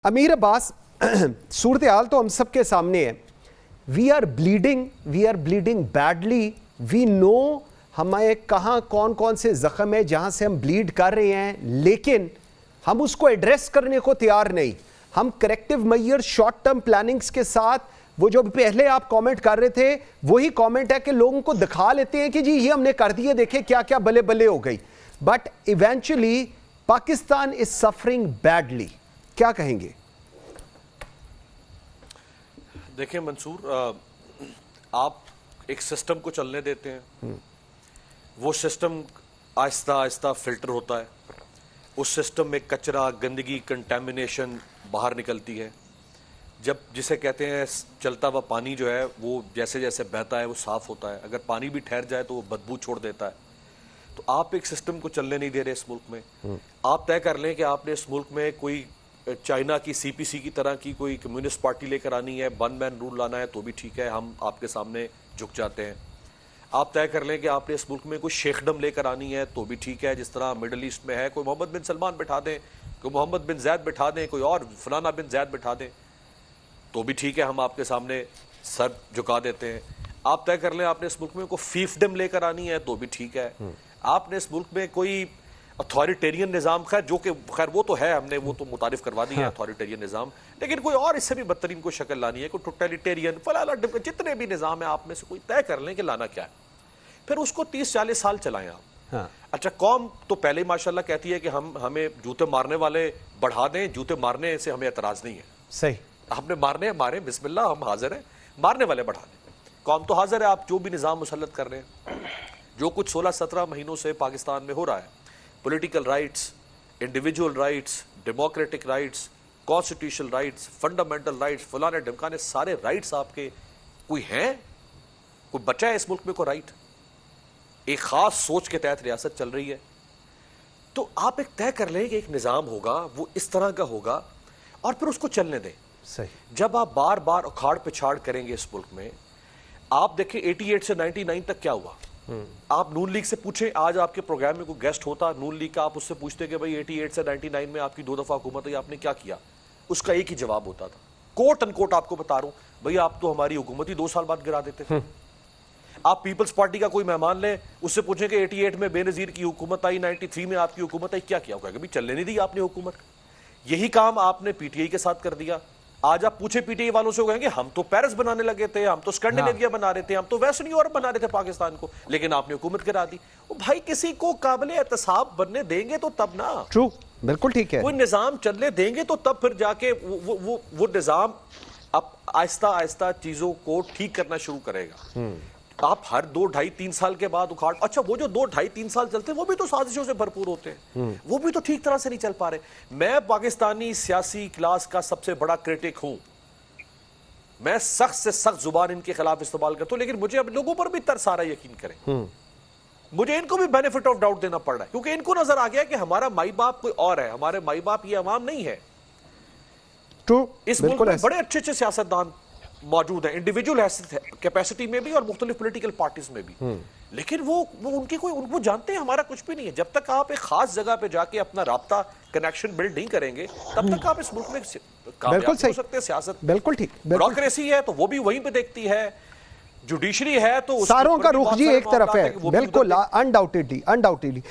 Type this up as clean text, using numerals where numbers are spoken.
امیر عباس صورتحال تو ہم سب کے سامنے ہے. We are bleeding badly. We know ہمیں کہاں کون کون سے زخم ہے جہاں سے ہم بلیڈ کر رہے ہیں, لیکن ہم اس کو ایڈریس کرنے کو تیار نہیں. ہم کریکٹیو میئر شارٹ ٹرم پلاننگز کے ساتھ, وہ جو پہلے آپ کامنٹ کر رہے تھے وہی کامنٹ ہے کہ لوگوں کو دکھا لیتے ہیں کہ جی یہ ہم نے کر دیے, دیکھیں کیا کیا بلے بلے ہو گئی. But eventually Pakistan is suffering badly. کیا کہیں گے؟ دیکھیں منصور, آپ ایک سسٹم کو چلنے دیتے ہیں, وہ سسٹم آہستہ آہستہ فلٹر ہوتا ہے, اس سسٹم میں کچرا, گندگی, کنٹامینیشن باہر نکلتی ہے. جب جسے کہتے ہیں چلتا ہوا پانی جو ہے وہ جیسے جیسے بہتا ہے وہ صاف ہوتا ہے, اگر پانی بھی ٹھہر جائے تو وہ بدبو چھوڑ دیتا ہے. تو آپ ایک سسٹم کو چلنے نہیں دے رہے اس ملک میں. آپ طے کر لیں کہ آپ نے اس ملک میں کوئی چائنا کی سی پی سی کی طرح کی کوئی کمیونسٹ پارٹی لے کر آنی ہے, ون مین رول لانا ہے تو بھی ٹھیک ہے, ہم آپ کے سامنے جھک جاتے ہیں. آپ طے کر لیں کہ آپ نے اس ملک میں کوئی شیخڈم لے کر آنی ہے تو بھی ٹھیک ہے, جس طرح مڈل ایسٹ میں ہے, کوئی محمد بن سلمان بٹھا دیں, کوئی محمد بن زید بٹھا دیں, کوئی اور فلانا بن زید بٹھا دیں تو بھی ٹھیک ہے, ہم آپ کے سامنے سر جھکا دیتے ہیں. آپ طے کر لیں آپ نے اس ملک میں کوئی فیفڈم لے کر آنی ہے تو بھی ٹھیک ہے. آپ نے اس ملک میں کوئی اتھارٹیرین نظام, خیر وہ تو ہے, ہم نے وہ تو متعارف کروا دی ہے اتھارٹیرین نظام, لیکن کوئی اور اس سے بھی بدترین کوئی شکل لانی ہے, کوئی ٹوٹلیٹیرین فلانا, جتنے بھی نظام ہیں آپ میں سے کوئی طے کر لیں کہ لانا کیا ہے, پھر اس کو 30-40 سال چلائیں آپ. اچھا, قوم تو پہلے ماشاءاللہ کہتی ہے کہ ہمیں جوتے مارنے والے بڑھا دیں, جوتے مارنے سے ہمیں اعتراض نہیں ہے. صحیح, ہم نے مارنے مارے, بسم اللہ, ہم حاضر ہیں, مارنے والے بڑھا دیں. قوم تو حاضر ہے, آپ جو بھی نظام مسلط کر رہے ہیں. جو کچھ 16-17 مہینوں سے پاکستان میں ہو رہا ہے, political rights, individual rights, democratic rights, constitutional rights, fundamental rights, فلانے ڈھمکانے سارے رائٹس آپ کے کوئی ہیں؟ کوئی بچا ہے اس ملک میں کوئی رائٹ؟ ایک خاص سوچ کے تحت ریاست چل رہی ہے. تو آپ ایک طے کر لیں کہ ایک نظام ہوگا, وہ اس طرح کا ہوگا, اور پھر اس کو چلنے دیں. صحیح. جب آپ بار بار اکھاڑ پچھاڑ کریں گے اس ملک میں, آپ دیکھیں 88 سے 99 تک کیا ہوا. آپ نون لیگ سے پوچھیں, آج آپ کے پروگرام میں کوئی گیسٹ ہوتا نون لیگ کا, آپ اس سے پوچھتے کہ بھائی 88 سے 99 میں آپ کی 2 دفعہ حکومت ہوئی, آپ نے کیا کیا, اس کا ایک ہی جواب ہوتا تھا, کوٹ ان کوٹ آپ کو بتا رہا ہوں, بھائی آپ تو ہماری حکومت ہی 2 سال بعد گرا دیتے تھے. آپ پیپلز پارٹی کا کوئی مہمان لیں, اس سے پوچھیں کہ 88 میں بے نظیر کی حکومت آئی, 93 میں آپ کی حکومت آئی, کیا کیا ہوگا, کہ چلنے نہیں دی آپ نے حکومت. یہی کام آپ نے پی ٹی آئی کے ساتھ کر دیا. آج آپ پوچھیں پی ٹی آئی والوں سے, کہیں گے ہم تو پیرس بنانے لگے تھے, ہم تو اسکینڈینیویا بنا رہے تھے, ہم تو ویسٹرن یورپ بنا رہے تھے پاکستان کو, لیکن آپ نے حکومت کرا دی. بھائی کسی کو قابل احتساب بننے دیں گے تو تب نا. ٹرو, بالکل ٹھیک ہے. کوئی نظام چلنے دیں گے تو تب پھر جا کے وہ نظام اب آہستہ آہستہ چیزوں کو ٹھیک کرنا شروع کرے گا. آپ ہر 2-2.5-3 سال کے بعد اکھاڑ, اچھا وہ جو 2-2.5-3 سال چلتے ہیں وہ بھی تو سازشوں سے بھرپور ہوتے ہیں, وہ بھی تو ٹھیک طرح سے نہیں چل پا رہے. میں پاکستانی سیاسی کلاس کا سب سے بڑا کرٹک ہوں, میں سخت سے سخت زبان ان کے خلاف استعمال کرتا ہوں, لیکن مجھے اب لوگوں پر بھی ترس آ رہا ہے, یقین کریں مجھے ان کو بھی بینیفٹ آف ڈاؤٹ دینا پڑ رہا ہے, کیونکہ ان کو نظر آ گیا کہ ہمارا مائی باپ کوئی اور ہے, ہمارے مائی باپ یہ عوام نہیں ہے. اس ملک میں بڑے اچھے اچھے سیاستدان موجود ہیں, انڈیویجول کیپیسٹی میں بھی اور مختلف پولیٹیکل پارٹیز میں بھی, لیکن وہ ان کی کوئی, وہ جانتے ہیں ہمارا کچھ بھی نہیں ہے. جب تک آپ ایک خاص جگہ پہ جا کے اپنا رابطہ کنیکشن بلڈ نہیں کریں گے تب تک آپ اس ملک میں کامیاب نہیں ہو سکتے. سیاست بالکل ٹھیک, بیوروکریسی ہے تو وہ بھی وہیں پہ دیکھتی ہے, جوڈیشری ہے تو ساروں کا رخ جی ایک طرف ہے, بالکل انڈاؤٹیڈلی.